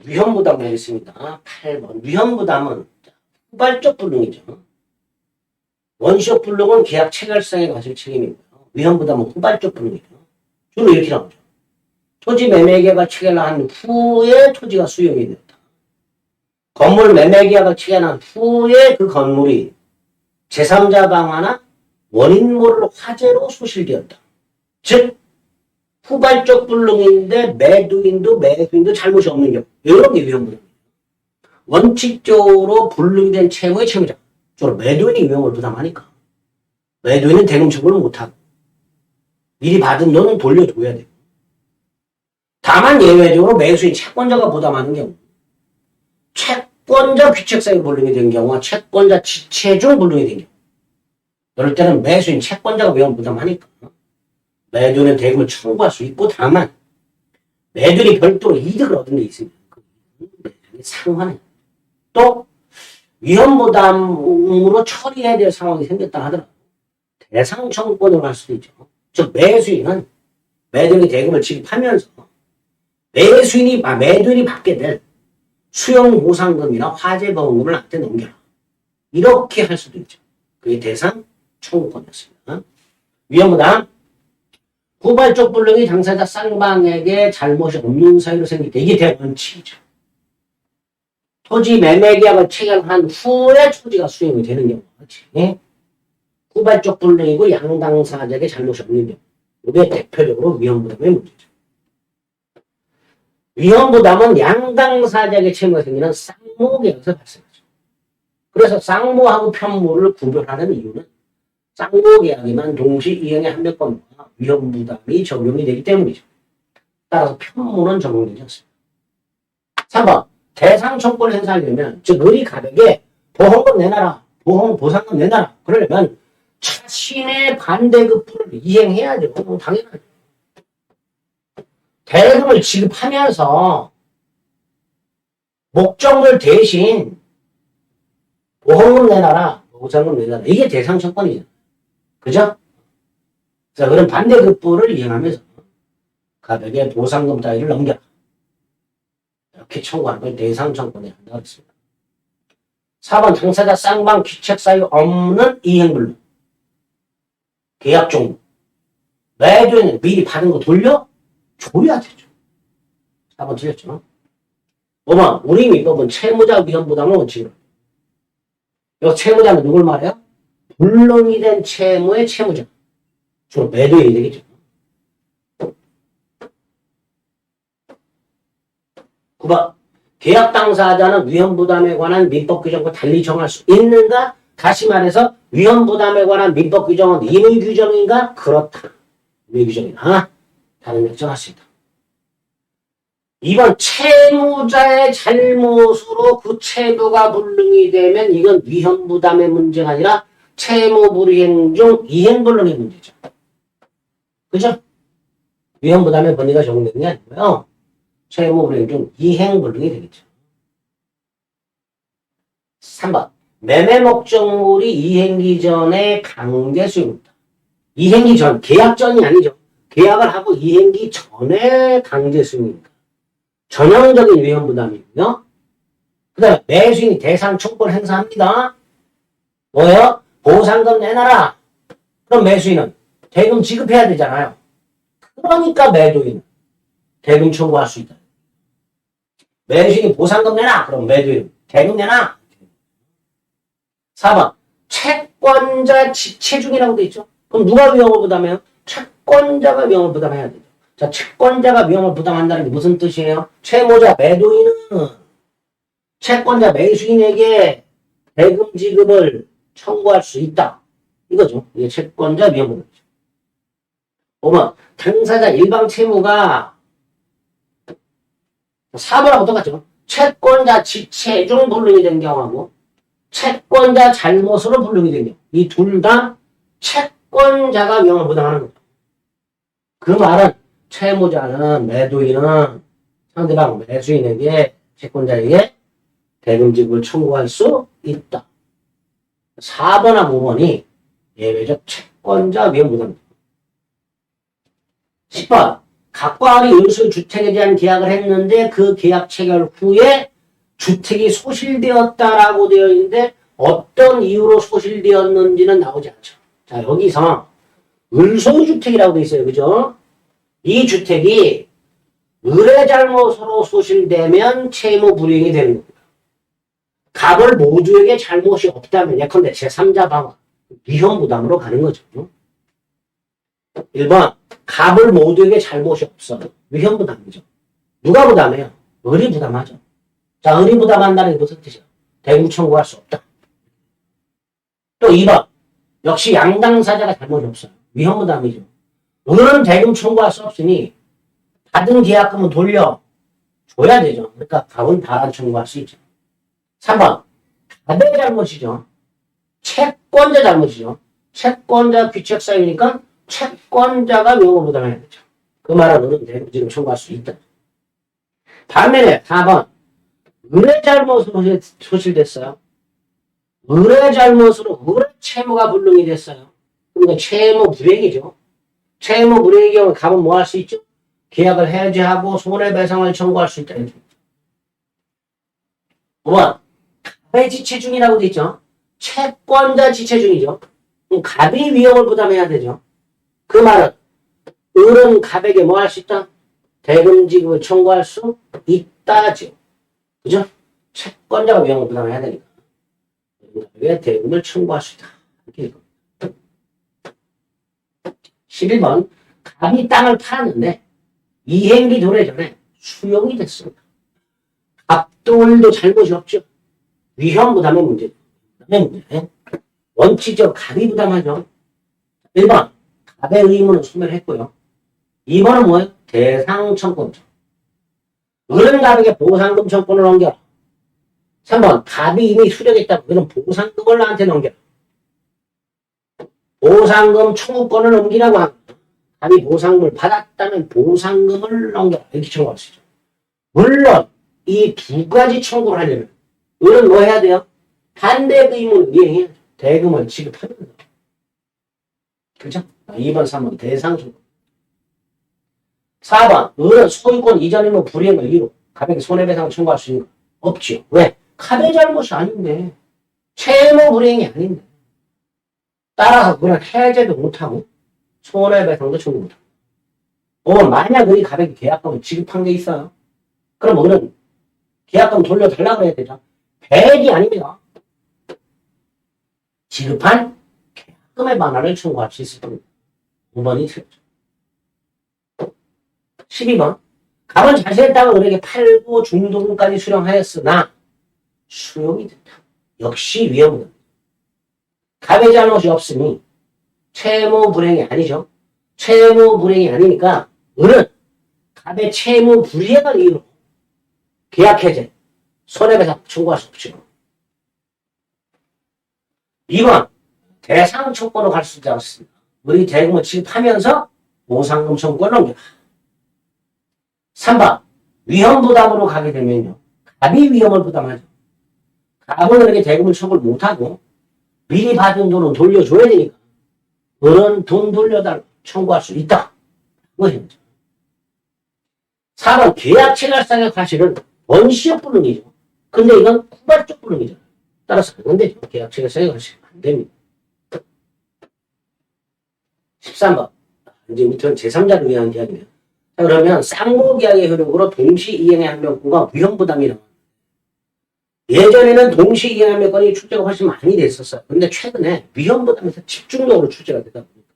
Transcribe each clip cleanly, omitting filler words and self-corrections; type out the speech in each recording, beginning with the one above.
위험부담 보겠습니다. 8번. 위험부담은 후발적 불능이죠. 원시적 불능은 계약 체결상에 가질 책임이고요. 위험부담은 후발적 불능이죠. 주로 이렇게 나오죠. 토지 매매계약을 체결한 후에 토지가 수용이 되었다. 건물 매매계약을 체결한 후에 그 건물이 제3자 방화나 원인 모를 화재로 소실되었다. 즉 후발적 불능인데 매도인도 매수인도 잘못이 없는 경우 이런 게 위험부담입니다. 원칙적으로 불능이 된 채무의 채무자 주로 매도인이 위험을 부담하니까 매도인은 대금 청구를 못하고 미리 받은 돈은 돌려줘야 돼요. 다만 예외적으로 매수인 채권자가 부담하는 경우 채권자 귀책사유 불능이 된 경우와 채권자 지체 중 불능이 된 경우 이럴 때는 매수인 채권자가 위험 부담하니까 매도인은 대금을 청구할 수 있고 다만 매도인이 별도로 이득을 얻은 게 있습니다. 상환해. 또 위험 부담으로 처리해야 될 상황이 생겼다 하더라도 대상 청구권으로 갈 수도 있죠. 즉 매수인은 매도인이 대금을 지급하면서 매도인이 받게 될 수용 보상금이나 화재 보험금을 나한테 넘겨라. 이렇게 할 수도 있죠. 그게 대상 청구권이었습니다. 위험 부담. 후발적 불능이 당사자 쌍방에게 잘못이 없는 사유로 생길 때 이게 대원칙이죠. 토지 매매 계약을 체결한 후에 토지가 수용이 되는 경우. 그렇지? 후발적 불능이고 양당사자에게 잘못이 없는 경우. 이게 대표적으로 위험부담의 문제죠. 위험부담은 양당사자에게 채무가 생기는 쌍모계약에서 발생하죠. 그래서 쌍모하고 편모를 구별하는 이유는 쌍모계약에만 동시 이행의 한명권과 위험부담이 적용이 되기 때문이죠. 따라서 편모는 적용되지 않습니다. 3번 대상 청구를 행사하려면 즉 의리 가격에 보험금 내놔라. 보상금 내놔라. 그러려면 자신의 반대급부를 이행해야죠. 당연하죠. 대금을 지급하면서 목적물 대신 보험금 내놔라. 보상금 내놔라. 이게 대상 청구이죠. 그죠? 자, 그럼 반대급부를 이행하면서 가격에 보상금 따위를 넘겨라. 이렇게 청구하는 걸 대상 청구에 한다고 했습니다. 4번 당사자 쌍방 귀책사유 없는 이행불능. 계약 종료. 매도인은 미리 받은 거 돌려? 줘야 되죠. 4번 틀렸죠. 5번 우리 민법은 채무자 위험부담을 원칙으로. 이 채무자는 누굴 말해요? 불능이 된 채무의 채무자. 주로 매도인이 되겠죠. 9번 계약 당사자는 위험부담에 관한 민법 규정과 달리 정할 수 있는가? 다시 말해서 위험부담에 관한 민법 규정은 임의 규정인가? 그렇다. 임의 규정이다. 다른 결정할 수 있다. 2번 채무자의 잘못으로 그 채무가 불능이 되면 이건 위험부담의 문제가 아니라 채무불이행 중 이행불능의 문제죠. 그죠? 위험부담의 권리가 적용되는 게 아니고요. 채무불이행 중 이행불능이 되겠죠. 3번 매매 목적물이 이행기 전에 강제 수용입니다. 이행기 전, 계약 전이 아니죠. 계약을 하고 이행기 전에 강제 수용입니다. 전형적인 위험부담이고요. 그 다음에 매수인이 대상 청구를 행사합니다. 뭐예요? 보상금 내놔라. 그럼 매수인은 대금 지급해야 되잖아요. 그러니까 매도인은 대금 청구할 수 있다. 매수인이 보상금 내놔. 그럼 매도인은 대금 내놔. 4번 채권자 지체 중이라고 돼 있죠. 그럼 누가 위험을 부담해요? 채권자가 위험을 부담해야 되죠. 자, 채권자가 위험을 부담한다는 게 무슨 뜻이에요? 채무자 매도인은 채권자 매수인에게 대금 지급을 청구할 수 있다. 이거죠. 이게 채권자 위험 부담이죠. 5번 당사자 일방 채무가 4번하고 똑같죠. 채권자 지체 중 불능이 된 경우하고 채권자 잘못으로 불능이 된 경우 이 둘 다 채권자가 위험을 부담하는 거죠. 그 말은 채무자는 매도인은 상대방 매수인에게 채권자에게 대금 지급을 청구할 수 있다. 4번하고 5번이 예외적 채권자 위험 부담입니다. 10번 갑과 을이 을수 주택에 대한 계약을 했는데 그 계약 체결 후에 주택이 소실되었다라고 되어 있는데 어떤 이유로 소실되었는지는 나오지 않죠. 자, 여기서 을소유주택이라고 되어 있어요. 그죠? 이 주택이 을의 잘못으로 소실되면 채무 불이행이 되는 겁니다. 갑을 모두에게 잘못이 없다면 예컨대 제3자 방화, 위험 부담으로 가는 거죠. 1번, 갑을 모두에게 잘못이 없어. 위험 부담이죠. 누가 부담해요? 을이 부담하죠. 자, 을이 부담한다는 게 무슨 뜻이야? 대금 청구할 수 없다. 또 2번, 역시 양당사자가 잘못이 없어요. 위험 부담이죠. 을은 대금 청구할 수 없으니 받은 계약금은 돌려줘야 되죠. 그러니까 갑은 반환 청구할 수 있죠. 3번, 갑의 잘못이죠. 채권자 잘못이죠. 채권자 귀책 사유니까 채권자가 위험을 부담해야 되죠. 그 말은 을은 대금 지금 청구할 수 있다. 반면에 4번, 을의 잘못으로 소실됐어요. 을의 잘못으로 을의 채무가 불능이 됐어요. 그러니까 채무 불이행이죠. 채무 불이행의 경우 갑은 뭐 할 수 있죠? 계약을 해지하고 손해배상을 청구할 수 있다. 5번, 갑의 지체 중이라고 돼 있죠. 채권자 지체 중이죠. 그럼 갑이 위험을 부담해야 되죠. 그 말은 을은 갑에게 뭐 할 수 있다? 대금 지급을 청구할 수 있다죠. 그죠? 채권자가 위험을 부담해야 되니까 왜 대금을 청구할 수 있다. 이렇게 읽습니다. 11번, 갑이 땅을 팔았는데 이행기 도래 전에 수용이 됐습니다. 갑도 을도 잘못이 없죠. 위험 부담의 문제. 원칙적으로 갑이 부담하죠. 1번, 갑의 의무는 소멸했고요. 2번은 뭐예요? 대상 청구죠. 을은 갑에게 보상금 청구를 넘겨라. 3번, 갑이 이미 수령했다고 그럼 보상금을 나한테 넘겨라. 보상금 청구권을 넘기라고 합니다. 갑이 보상금을 받았다면 보상금을 넘겨라. 이렇게 청구할 수 있죠. 물론 이 두 가지 청구를 하려면 을은 뭐 해야 돼요? 반대 의무는 이행해야죠. 대금을 지급하면서. 그렇죠? 2번, 3번 대상 청구. 4번, 을은 소유권 이전이면 불이행을 이유로 갑에게 손해배상을 청구할 수 있는 거 없지요. 왜? 갑의 잘못이 아닌데. 채무 불이행이 아닌데. 따라서 그런 해제도 못하고 손해배상도 청구 못하고. 5번, 만약 을이 갑에게 계약금을 지급한 게 있어요. 그럼 을은 계약금 돌려달라고 해야 되죠. 배액이 아닙니다. 지급한 계약금의 반환을 청구할 수 있을 겁니다. 5번이 틀렸죠. 12번, 갑은 자신의 땅을 을에게 팔고 중도금까지 수령하였으나 수용이 됐다. 역시 위험은 갑의 잘못이 없으니 채무 불이행이 아니죠. 채무 불이행이 아니니까 을은 갑의 채무 불이행을 이유로 계약 해제, 손해배상 청구할 수 없죠. 2번, 대상 청구로 갈 수 있지 않습니다. 을이 대금을 지급하면서 보상금 청구를 넘겨라. 3번, 위험 부담으로 가게 되면요. 갑이 위험을 부담하죠. 갑은 을에게 대금을 청구를 못하고 미리 받은 돈은 돌려줘야 되니까 을은 돈 돌려달라고 청구할 수 있다. 그거 4번, 계약 체결상의 과실은 원시적 불능이죠. 근데 이건 후발적 불능이잖아요. 따라서 안 되죠. 계약 체결상의 과실은 안 됩니다. 13번, 이제 우선 제3자를 위한 계약이네요. 자, 그러면 쌍무계약의 효력으로 동시이행의 한 명권과 위험부담이 나옵니다. 예전에는 동시이행의 한 명권이 출제가 훨씬 많이 됐었어요. 그런데 최근에 위험부담에서 집중적으로 출제가 되다 보니까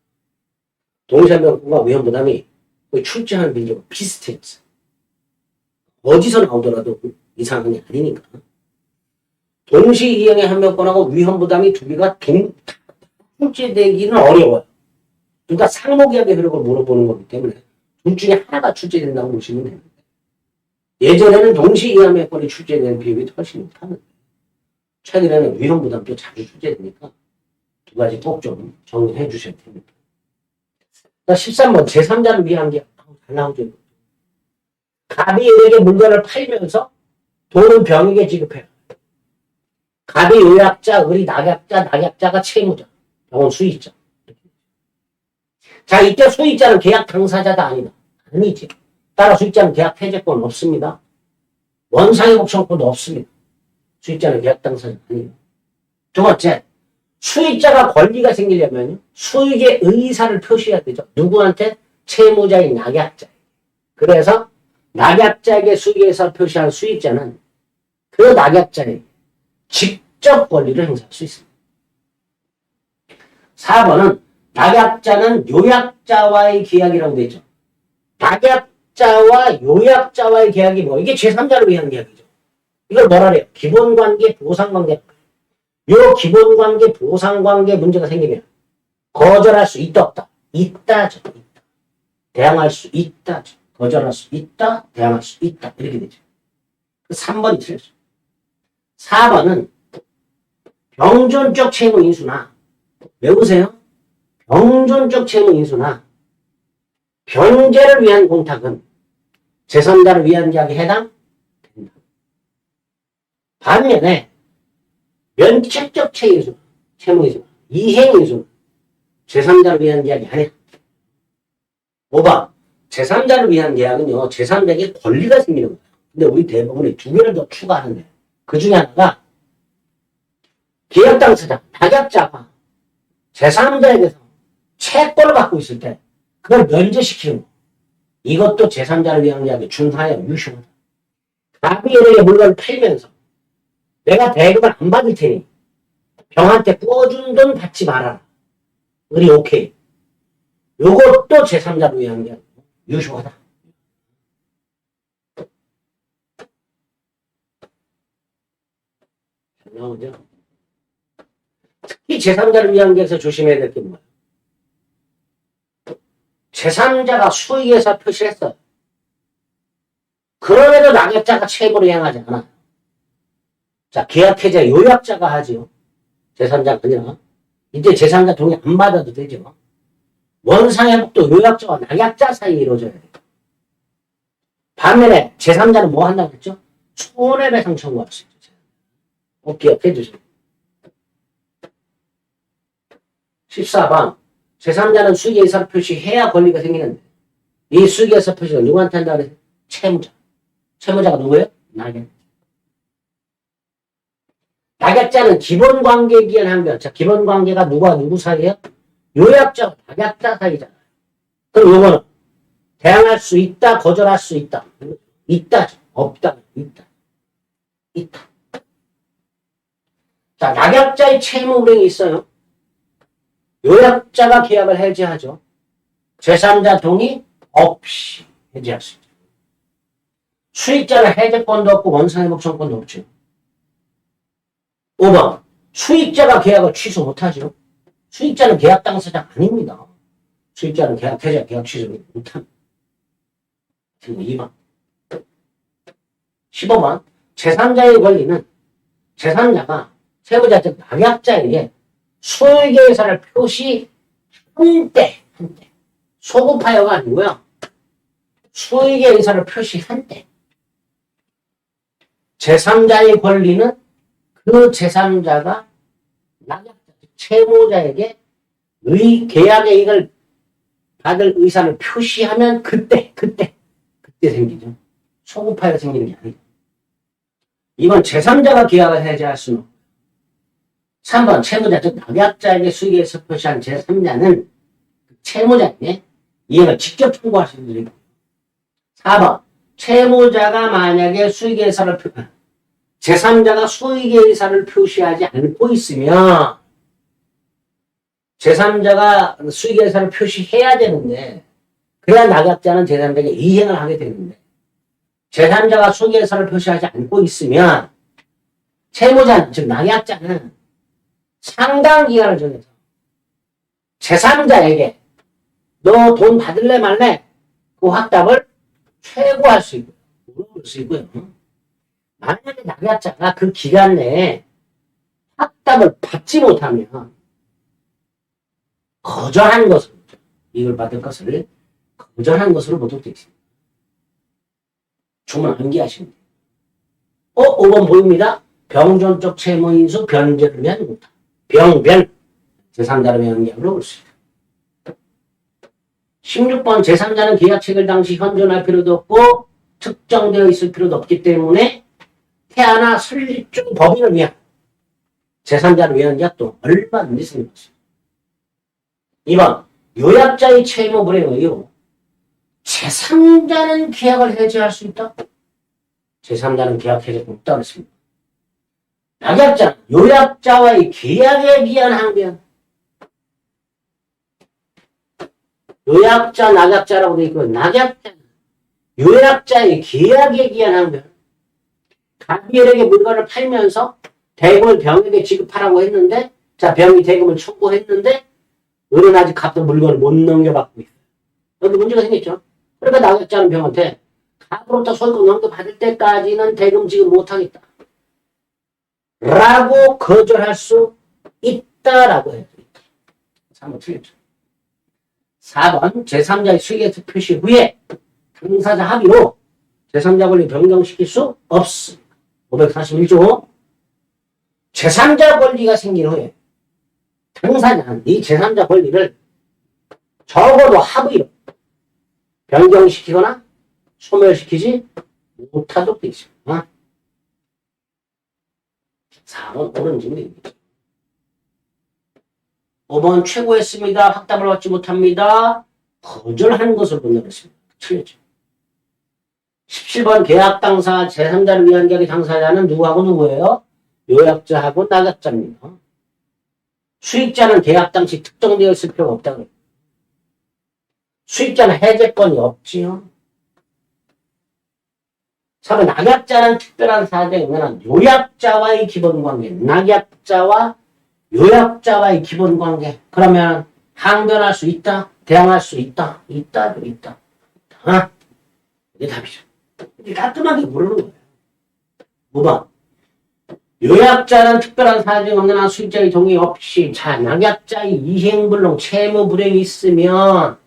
동시한 명권과 위험부담이 거의 출제하는 빈도가 비슷해졌어요. 어디서 나오더라도 이 상황이 아니니까. 동시이행의 한 명권하고 위험부담이 두 개가 출제되기는 어려워요. 그러니까 상무계약의 효력을 물어보는 거기 때문에 둘 중에 하나가 출제된다고 보시면 됩니다. 예전에는 동시이행권이 출제되는 비율이 훨씬 높았는데 최근에는 위험부담도 자주 출제되니까 두 가지 꼭 좀 정리해 주셔야 됩니다. 13번 제3자를 위한 게 잘 나오죠. 갑이 을에게 물건을 팔면서 돈은 병에게 지급해요. 갑이 의약자, 을이 낙약자, 낙약자가 채무자, 병은 수익자. 자, 이때 수익자는 계약 당사자다 아니다. 아니지. 따라 수익자는 계약 해제권 없습니다. 원상의 복청권도 없습니다. 수익자는 계약 당사자 아니에요. 두 번째, 수익자가 권리가 생기려면 수익의 의사를 표시해야 되죠. 누구한테? 채무자인 낙약자. 그래서 낙약자에게 수익의 의사를 표시한 수익자는 그 낙약자에게 직접 권리를 행사할 수 있습니다. 4번은 낙약자는 요약자와의 계약이라고 되어 있죠. 낙약자와 요약자와의 계약이 뭐? 이게 제3자를 위한 계약이죠. 이걸 뭐라 그래요? 기본관계, 보상관계. 요 기본관계, 보상관계 문제가 생기면 거절할 수 있다, 없다? 있다죠. 있다. 대항할 수 있다죠. 거절할 수 있다, 대항할 수 있다. 이렇게 되죠. 3번이 틀렸죠. 4번은 병존적 채무 인수나, 외우세요. 병존적 채무 인수나 변제를 위한 공탁은 제3자를 위한 계약에 해당된다. 반면에 면책적 채무 인수, 이행 인수는 제3자를 위한 계약이 아니야. 5번, 제3자를 위한 계약은요, 제3자에게 권리가 생기는 거예요. 근데 우리 대부분이 두 개를 더 추가하는데, 그 중에 하나가 계약 당사자, 낙약자가 제3자에 대해서 채권을 갖고 있을 때 그걸 면제시키는 거. 이것도 제3자를 위한 계약에 준하여 유효하다. 갑이에게 물건을 팔면서 내가 대금을 안 받을 테니 병한테 꾸어준 돈 받지 말아라. 의리 오케이. 요것도 제3자를 위한 계약 유효하다. 잘 나오죠? 특히 제3자를 위한 계약에서 조심해야 될 게 뭐야? 제3자가 수익에서 표시했어요. 그럼에도 낙약자가 채무를 이행하지 않아. 자, 계약해제 요약자가 하지요. 제3자가 아니라. 이제 제3자 동의 안 받아도 되죠. 원상회복도 요약자와 낙약자 사이에 이루어져야 돼요. 반면에 제3자는 뭐 한다고 했죠? 손해배상 청구할 수 있죠. 꼭 기억해 주세요. 14번. 제3자는 수익의사를 표시해야 권리가 생기는데 이 수익의사 표시가 누구한테 한다고 그랬어요? 채무자. 채무자가 누구예요? 낙약. 낙약자는 기본관계 기한하면 자, 기본관계가 누구와 누구 사이에요? 요약자와 낙약자 사이잖아요. 그럼 요거는 대항할 수 있다, 거절할 수 있다. 있다죠. 없다. 있다. 있다. 자, 낙약자의 채무 불이행이 있어요. 요약자가 계약을 해지하죠. 제3자 동의 없이 해지할 수 있죠. 수익자는 해제권도 없고 원상회복청권도 없죠. 5번. 수익자가 계약을 취소 못하죠. 수익자는 계약 당사자 아닙니다. 수익자는 계약 해제, 계약 취소를 못합니다. 그리고 2번. 15번. 제3자의 권리는 제3자가 세무자 즉 낙약자에게 수익의 의사를 표시한 때, 소급하여가 아니고요. 수익의 의사를 표시한 때. 제3자의 권리는 그 제3자가 낙약자, 채무자에게 계약의 이익을 받을 의사를 표시하면 그때 생기죠. 소급하여 생기는 게 아니죠. 이건 제3자가 계약을 해제할 수는 없고 3번 채무자 즉 낙약자에게 수익에서 표시한 제3자는 채무자에게 이행을 직접 청구할 수 있는 거고 4번 채무자가 만약에 수익의 의사를 제3자가 수익의 의사를 표시하지 않고 있으면 제3자가 수익의 의사를 표시해야 되는데 그래야 낙약자는 제3자에게 이행을 하게 되는데 제3자가 수익의 의사를 표시하지 않고 있으면 채무자는 즉 낙약자는 상당 기간을 정해서 제3자에게 너 돈 받을래 말래 그 확답을 최고할 수 있고요. 물어볼 수 있고요. 만약에 낙약자가 그 기간 내에 확답을 받지 못하면 거절한 것으로 이걸 받을 것을 거절한 것으로 보도록 되어 있습니다. 주문 암기하시면 돼요. 5번 보입니다. 병존적 채무인수 변제를 위한 공탁. 병변 제3자를 위한 계약으로 볼 수 있다. 16번 제3자는 계약 체결 당시 현존할 필요도 없고 특정되어 있을 필요도 없기 때문에 태아나 설립 중 법인을 위한 제3자를 위한 계약도 얼마든지 생길 것입니다. 2번 요약자의 채무 불이행의 이유로 제3자는 계약을 해지할 수 있다. 제3자는 계약 해지가 없다고 했습니다. 낙약자는 요약자와의 계약에 기한 항변. 요약자, 낙약자라고 되어 있고 낙약자는 요약자의 계약에 기한 항변. 갑이엘에게 물건을 팔면서 대금을 병에게 지급하라고 했는데 자 병이 대금을 청구했는데 은은 아직 갚은 물건을 못 넘겨받고 있어요. 여기 문제가 생겼죠. 그러니까 낙약자는 병한테 갑으로부터 소유권 넘겨받을 때까지는 대금 지급 못하겠다. 라고 거절할 수 있다라고 해요. 3번 틀렸죠. 4번 제3자의 수익액 표시 후에 당사자 합의로 제3자 권리 변경시킬 수 없습니다. 541조 제3자 권리가 생긴 후에 당사자는 이 제3자 권리를 적어도 합의로 변경시키거나 소멸시키지 못하도록 되어 있습니다. 4번 옳은 질문입니다. 5번 최고했습니다. 확답을 얻지 못합니다. 거절하는 것을 본다고 틀렸죠. 17번 계약 당사 제3자를 위한 계약의 당사자는 누구하고 누구예요? 요약자하고 낙약자입니다. 수익자는 계약 당시 특정되어 있을 필요가 없다고 해요. 수익자는 해제권이 없지요. 4번 낙약자는 특별한 사정에 의한 요약자와의 기본관계. 낙약자와 요약자와의 기본관계. 그러면 항변할 수 있다? 대항할 수 있다? 있다? 이게 답이죠. 이게 깔끔하게 모르는 거예요. 5번 요약자는 특별한 사정이 없는 한 수익자의 동의 없이 자 낙약자의 이행불능 채무불이행이 있으면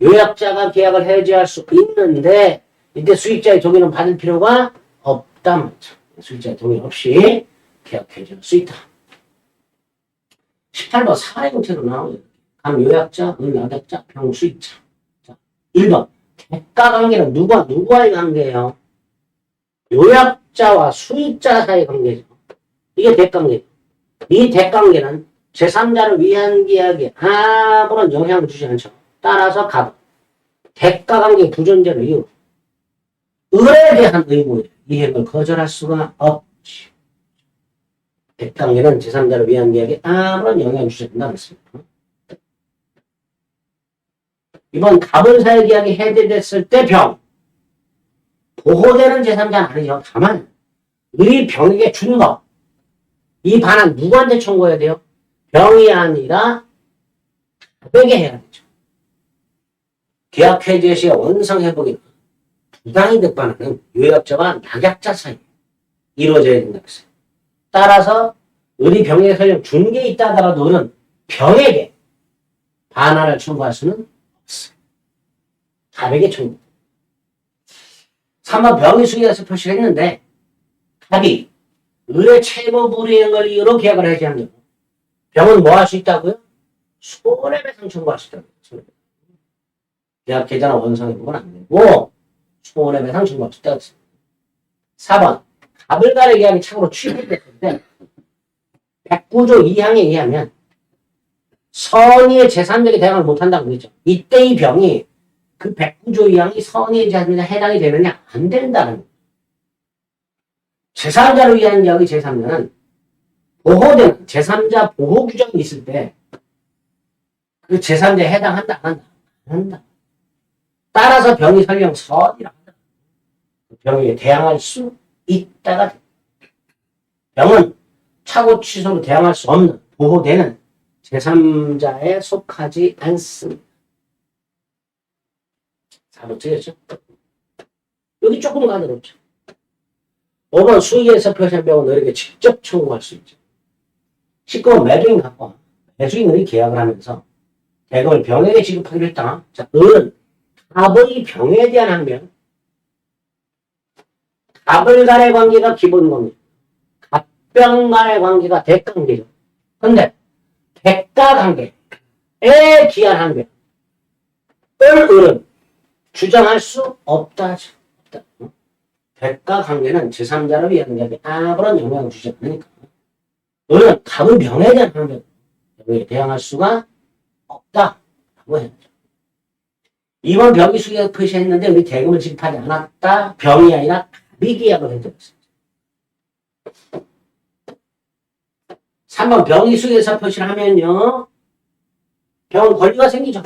요약자가 계약을 해지할 수 있는데 이때 수익자의 동의는 받을 필요가 없다 말이죠. 수익자의 동의 없이 계약 해지할 수 있다. 18번 사례 형태로 나오죠. 감 요약자, 낙약자, 병 수익자. 자, 1번 대가 관계는 누구와의 관계예요? 요약자와 수익자 사이의 관계죠. 이게 대가관계죠. 이 대가관계는 제3자를 위한 계약에 아무런 영향을 주지 않죠. 따라서 대가관계 부존재를 이유로 을에 대한 의무의 이행을 거절할 수가 없지. 대가관계는 제3자를 위한 계약에 아무런 영향을 주지 않는다고 했습니다. 이번 갑을사의 계약이 해제됐을 때 병. 보호되는 제3자는 아니죠. 다만 의 병에게 준 것. 이 반환 누구한테 청구해야 돼요? 병이 아니라 갑에게 해야 되죠. 계약 해제 시에 원상 회복이 부당이득 반환은 요약자와 낙약자 사이에 이루어져야 된다고 했어요. 따라서 을이 병에게 설령 준 게 있다 하더라도 을은 병에게 반환을 청구할 수는 없어요. 갑에게 청구. 3번 병의 수익에서 표시를 했는데 갑이 을의 채무 불이행을 이유로 계약을 해지하는 경우 병은 뭐 할 수 있다고요? 손해배상 청구할 수 있다고요. 계약 계좌나 원상 회복은 안 되고 손해배상 청구할 수 있다고 했습니다. 4번 갑을 간의 계약이 참고로 취소됐을 때 109조 2항에 의하면 선의의 제3자에게 대항을 못한다고 그랬죠. 이때 이 병이 그 109조 2항이 선의의 제3자에 해당이 되느냐? 안 된다는 거예요. 제3자를 위한 계약의 제3자는 보호되는 제3자 보호 규정이 있을 때 그 제3자에 해당한다? 안 한다? 따라서 병이 설령 선이라 한다. 병에게 대항할 수 있다가 병은 착오 취소로 대항할 수 없는 보호되는 제3자에 속하지 않습니다. 4번 틀렸죠? 여기 조금 가늘었죠. 5번 수익에서 표시한 병은 을에게 직접 청구할 수 있죠. 19번 매주인 갖고 매주인이 계약을 하면서 대금을 병에게 지급하기로 했다. 자, 을은 갑의 병에 대한 항변, 갑을 간의 관계가 기본 관계, 갑병 간의 관계가 대가관계죠. 근데 대가관계에 기한 항변, 을은 주장할 수 없다. 없다. 백과 관계는 제3자를 위한 게 아무런 영향을 주지 않으니까. 을은 갑의 병에 대한 항변, 병에 대항할 수가 없다라고 해야죠. 이번 병이 수기에서 표시했는데 우리 대금을 지급하지 않았다. 병이 아니라 갑이 계약을 해줬습니다. 3번 병이 수기에서 표시를 하면요. 병은 권리가 생기죠.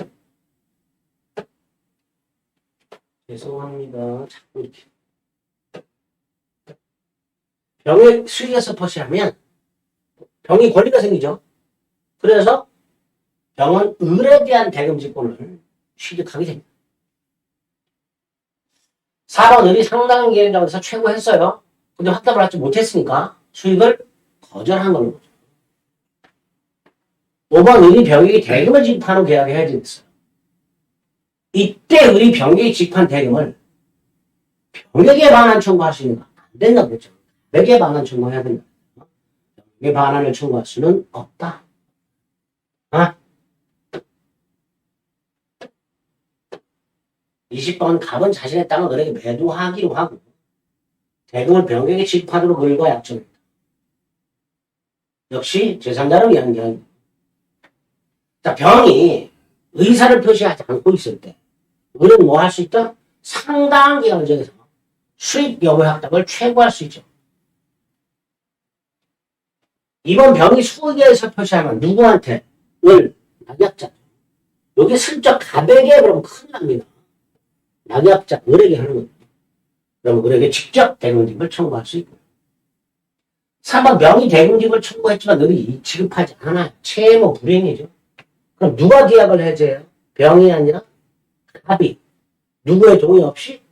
죄송합니다. 자꾸 이렇게. 병의 수기에서 표시하면 병이 권리가 생기죠. 그래서 병은 을에 대한 대금 지권을 취득하게 됩니다. 4번 을이 상당한 기획이라고 해서 최고했어요. 근데 확답을 하지 못했으니까 수익을 거절한 걸로 보죠. 5번 을이 병에게 대금을 지급하는 계약을 해야 되겠어요. 이때 을이 병에게 지급한 대금을 병에게 반환 청구할 수 있는 거 안 된다고 그랬죠. 병에게 반환 청구해야 된다. 병에게 반환을 청구할 수는 없다. 아? 20번 갑은 자신의 땅을 을에게 매도하기로 하고 대금을 병에게 지급하도록 을과 약정했다. 역시 제3자를 위한 계약입니다. 자, 병이 의사를 표시하지 않고 있을 때 을은 뭐 할 수 있다? 상당한 기간을 정해서 수익 여부 확답을 최고할 수 있죠. 이번 병이 수익에서 표시하면 누구한테? 을, 낙약자. 여기 슬쩍 갑에게 그러면 큰일 납니다. 낙약자, 을에게 하는 거예요. 그러면 을에게 직접 대금지급을 청구할 수 있고. 3번 병이 대금지급을 청구했지만 을이 지급하지 않아요. 채무 불이행이죠. 그럼 누가 계약을 해줘요? 병이 아니라 갑이. 누구의 동의 없이?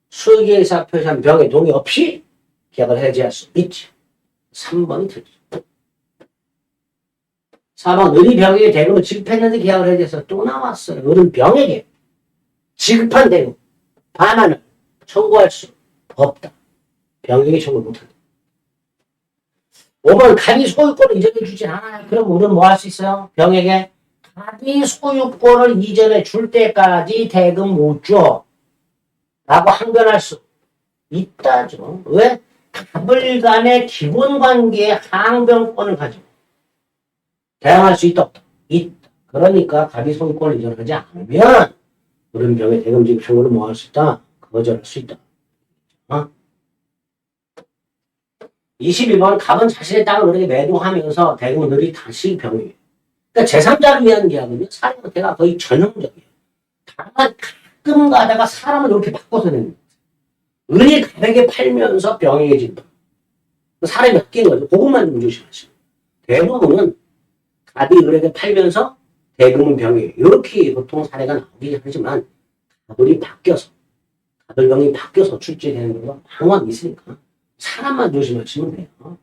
수익에서 표시한 병의 동의 없이 계약을 해줘야 수 있지. 3번이 틀리죠. 4번 을이 병에게 대금을 지급했는데 계약을 해줘서 또 나왔어요. 을은 병에게 지급한 대금 반환을 청구할 수 없다. 병에게 청구 못한다. 5번 갑이 소유권을 이전해 주지 않아요. 그럼 을은 뭐 할 수 있어요? 병에게 갑이 소유권을 이전해 줄 때까지 대금 못 줘. 라고 항변할 수 있다죠. 왜? 갑을 간의 기본 관계에 항변권을 가지고 대항할 수 있다. 없다. 있다. 그러니까 갑이 소유권을 이전하지 않으면 을은 병의 대금 지급 청구를 뭐 할 수 있다? 거절할 수 있다. 22번 갑은 자신의 땅을 을에게 매도하면서 대금은 을이 다시 병이에요. 그러니까 제3자를 위한 계약은요. 사례 형태가 거의 전형적이에요. 다만 가끔 가다가 사람을 이렇게 바꿔서 내는 거예요. 을이 갑에게 팔면서 병에게 지급. 사람이 바뀌는 거죠. 그것만 좀 조심하시고. 대부분은 갑이 을에게 팔면서 대금은 병이에요. 이렇게 보통 사례가 나오긴 하지만 갑을이 바뀌어서 갑을병이 바뀌어서 출제되는 경우가 항상 있으니까 사람만 조심하시면 돼요.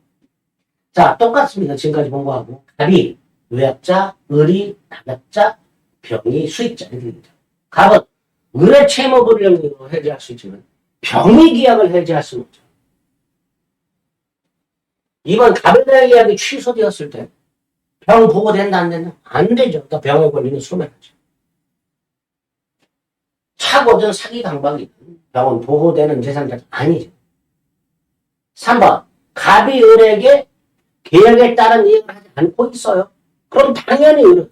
자, 똑같습니다. 지금까지 본 거하고 갑이 요약자, 을이 낙약자, 병이 수익자 이렇게 됩니다. 갑은 을의 채무불이행을 해제할 수 있지만 병이 계약을 해제할 수는 없죠. 이번 갑에 대한 계약이 취소되었을 때 병 보호된다 안 된다? 안 되죠. 그러니까 병에 걸리는 소멸하죠. 차고든 사기 강박이든 병은 보호되는 재산자가 아니죠. 3번 갑이 을에게 계약에 따른 이행을 하지 않고 있어요. 그럼 당연히 을은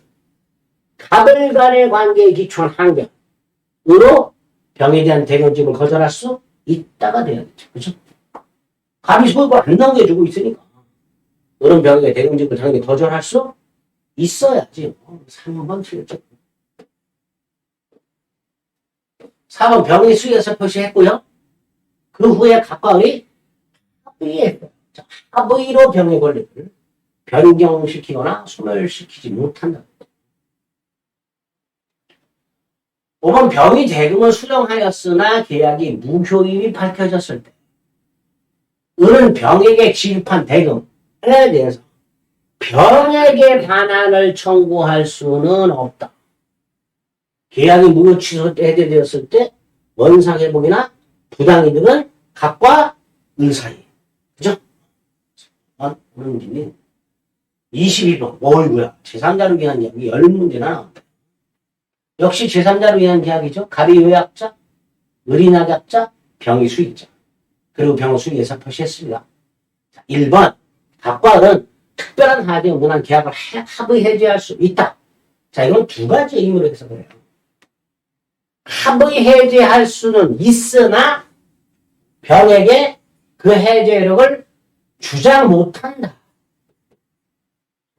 갑을 간의 관계에 기초한 항변으로 병에 대한 대금지급을 거절할 수 있다가 돼야겠죠. 그렇죠? 갑이 소유권 안 넘겨주고 있으니까 을은 병에게 대금지급을 당연히 거절할 수 있어야지. 3번 틀렸죠. 4번 병이 수익에서 표시했고요. 그 후에 갑과 을이 합의했어요. 합의로 병의 권리를 변경시키거나 소멸시키지 못한다. 5번 병이 대금을 수령하였으나 계약이 무효임이 밝혀졌을 때 을은 병에게 지급한 대금에 대해서 병에게 반환을 청구할 수는 없다. 계약이 무효 취소 해제되었을 때 원상회복이나 부당이득은 갑과 을 사이. 그죠? 오늘 문제는 22번. 어이구야. 제3자를 위한 이야기 10문제나 나온다. 역시 제3자를 위한 계약이죠. 갑이 요약자, 을이 낙약자, 병이 수익자. 그리고 병을 수익에서 표시했습니다. 자, 1번. 갑과 을은 특별한 하자에 의문한 계약을 합의 해제할 수 있다. 자, 이건 두 가지 의미로 해서 그래요. 합의 해제할 수는 있으나 병에게 그 해제력을 주장 못한다.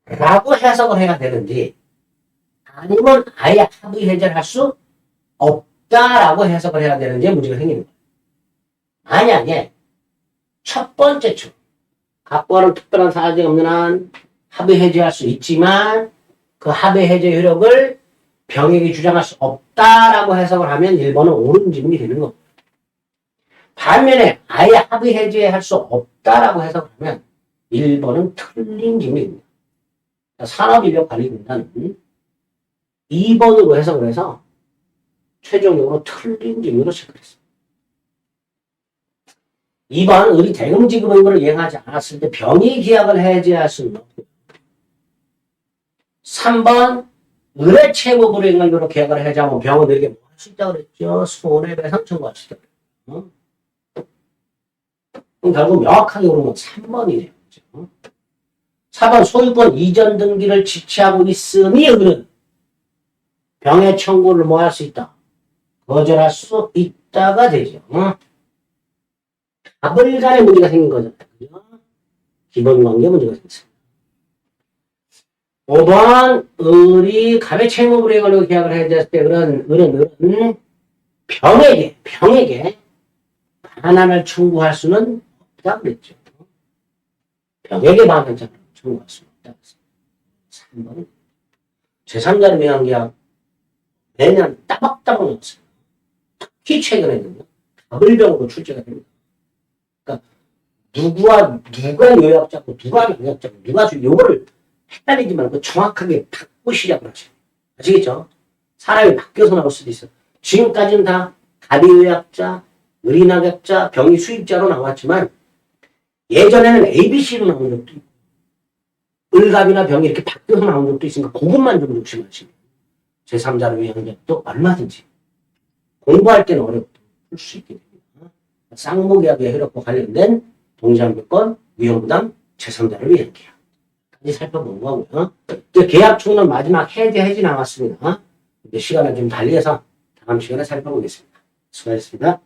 라고 해석을 해야 되는지 아니면 아예 합의 해제를 할 수 없다라고 해석을 해야 되는지 문제가 생기는 거예요. 만약에 첫 번째처럼 갑과는 특별한 사정이 없는 한 합의 해제할 수 있지만 그 합의 해제 효력을 병에게 주장할 수 없다라고 해석을 하면 1번은 옳은 질문이 되는 겁니다. 반면에 아예 합의 해제할 수 없다라고 해석을 하면 1번은 틀린 질문입니다. 산업인력관리공단은 2번으로 해석을 해서 최종적으로 틀린 질문으로 체크를 했습니다. 2번, 을이 대금지급 의무를 이행하지 않았을 때 병이 계약을 해제할 수는 없고 3번, 을의 채무불이행 의무로 계약을 해제하면 병은 을에게 뭐 할 수 있다고 그랬죠? 손해배상 청구할 수 있다고 그랬죠. 그럼 결국 명확하게 오른 건 3번이네요. 그렇죠? 4번, 소유권 이전 등기를 지체하고 있으니 을은 병의 청구를 뭐 할 수 있다? 거절할 수 있다가 되죠. 갑을 간의 문제가 생긴 거잖아요. 그죠? 기본관계 문제가 생겼습니다. 5번, 을이 갑의 채무불이행을 걸고 계약을 해제했을 때 을은 병에게 반환을 청구할 수는 없다 그랬죠. 병에게 반환을 청구할 수는 없다 그랬어요. 3번, 제3자를 위한 계약 매년 따박따박 넣었어요. 특히 최근에는요, 갑을병으로 출제가 됩니다. 그러니까 누가 요약자고 누가 요약자고 누가 요거를 헷갈리지만 그 정확하게 바꾸고 시작을 하셔요. 아시겠죠? 사람이 바뀌어서 나올 수도 있어요. 지금까지는 다 갑이 요약자, 을이 낙약자, 병이 수입자로 나왔지만 예전에는 ABC로 나온 적도 있고 을갑이나 병이 이렇게 바뀌어서 나온 적도 있으니까 그것만 좀 조심하시면 제3자를 위한 것도 얼마든지 공부할 때는 어렵도 풀 수 있게 됩니다. 쌍무계약의 효력과 관련된 동시한배권, 위험부담, 제3자를 위한 계약 까지 살펴본 거고요. 계약 총론 마지막 해지 나왔습니다. 시간을 좀 달리해서 다음 시간에 살펴보겠습니다. 수고하셨습니다.